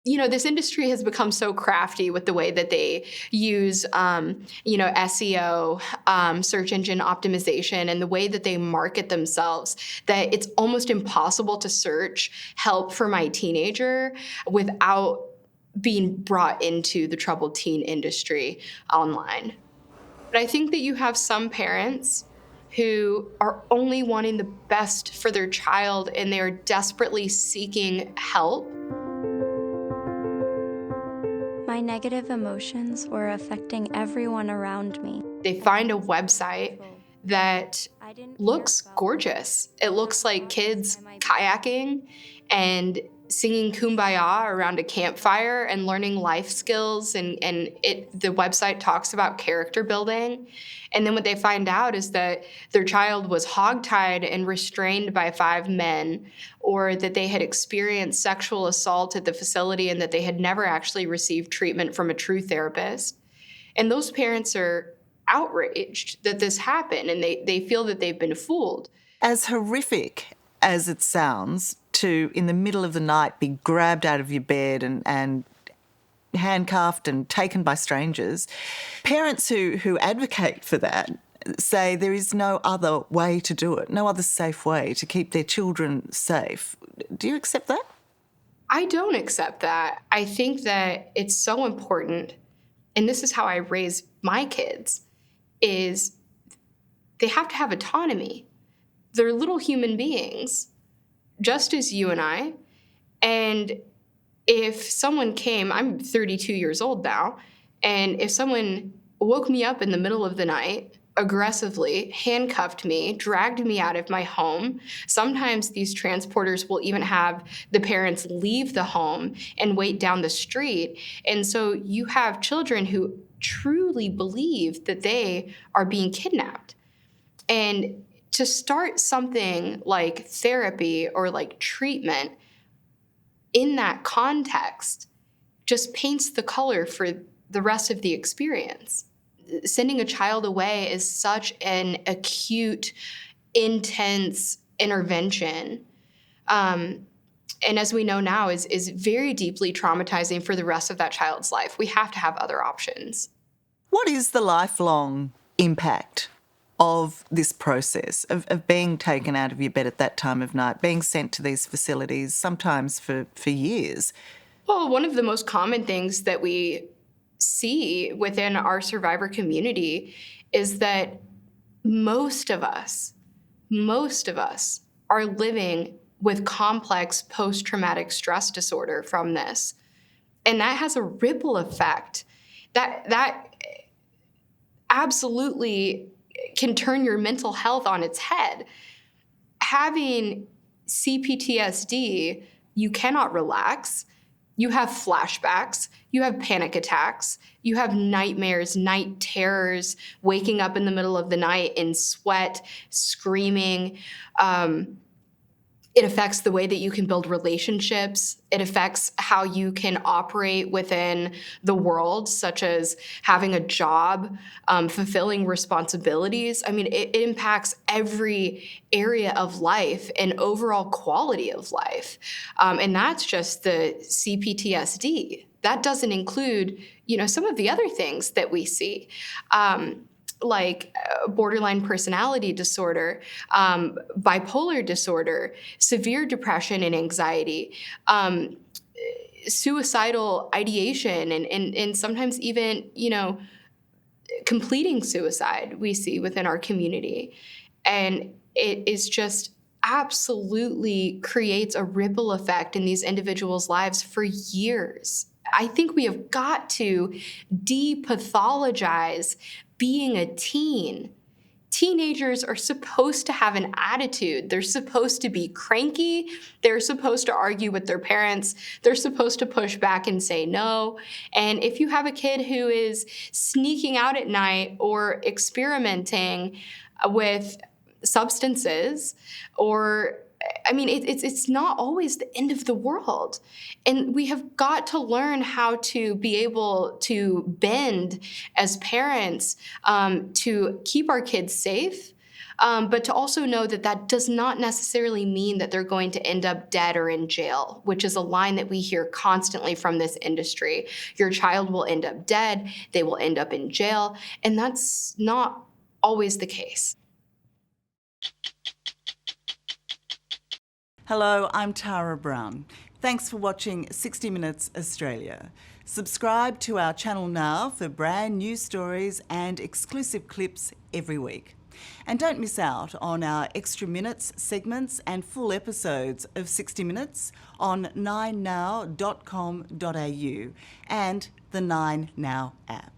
this industry has become so crafty with the way that they use, SEO, search engine optimization, and the way that they market themselves, that it's almost impossible to search help for my teenager without being brought into the troubled teen industry online. But I think that you have some parents who are only wanting the best for their child, and they are desperately seeking help. My negative emotions were affecting everyone around me. They find a website that looks gorgeous. It looks like kids kayaking and singing Kumbaya around a campfire and learning life skills, and the website talks about character building. And then what they find out is that their child was hogtied and restrained by 5 men, or that they had experienced sexual assault at the facility and that they had never actually received treatment from a true therapist. And those parents are outraged that this happened, and they feel that they've been fooled. As horrific as it sounds to, in the middle of the night, be grabbed out of your bed and handcuffed and taken by strangers, parents who advocate for that say there is no other way to do it, no other safe way to keep their children safe. Do you accept that? I don't accept that. I think that it's so important, and this is how I raise my kids, is they have to have autonomy. They're little human beings, just as you and I. And if someone came, I'm 32 years old now, and if someone woke me up in the middle of the night, aggressively handcuffed me, dragged me out of my home, sometimes these transporters will even have the parents leave the home and wait down the street. And so you have children who truly believe that they are being kidnapped. And to start something like therapy or like treatment in that context just paints the color for the rest of the experience. Sending a child away is such an acute, intense intervention. And as we know now, is very deeply traumatizing for the rest of that child's life. We have to have other options. What is the lifelong impact of this process of being taken out of your bed at that time of night, being sent to these facilities, sometimes for years? Well, one of the most common things that we see within our survivor community is that most of us are living with complex post-traumatic stress disorder from this. And that has a ripple effect that absolutely can turn your mental health on its head. Having CPTSD, you cannot relax. You have flashbacks, you have panic attacks, you have nightmares, night terrors, waking up in the middle of the night in sweat, screaming. It affects the way that you can build relationships. It affects how you can operate within the world, such as having a job, fulfilling responsibilities. I mean, it impacts every area of life and overall quality of life. And that's just the CPTSD. That doesn't include, some of the other things that we see. Like borderline personality disorder, bipolar disorder, severe depression and anxiety, suicidal ideation, and sometimes even, completing suicide we see within our community. And it is just absolutely creates a ripple effect in these individuals' lives for years. I think we have got to depathologize being a teen. Teenagers are supposed to have an attitude. They're supposed to be cranky. They're supposed to argue with their parents. They're supposed to push back and say no. And if you have a kid who is sneaking out at night or experimenting with substances, or it's not always the end of the world. And we have got to learn how to be able to bend as parents to keep our kids safe, But to also know that that does not necessarily mean that they're going to end up dead or in jail, which is a line that we hear constantly from this industry. Your child will end up dead, they will end up in jail, and that's not always the case. Hello, I'm Tara Brown. Thanks for watching 60 Minutes Australia. Subscribe to our channel now for brand new stories and exclusive clips every week. And don't miss out on our extra minutes, segments and full episodes of 60 Minutes on 9now.com.au and the 9Now app.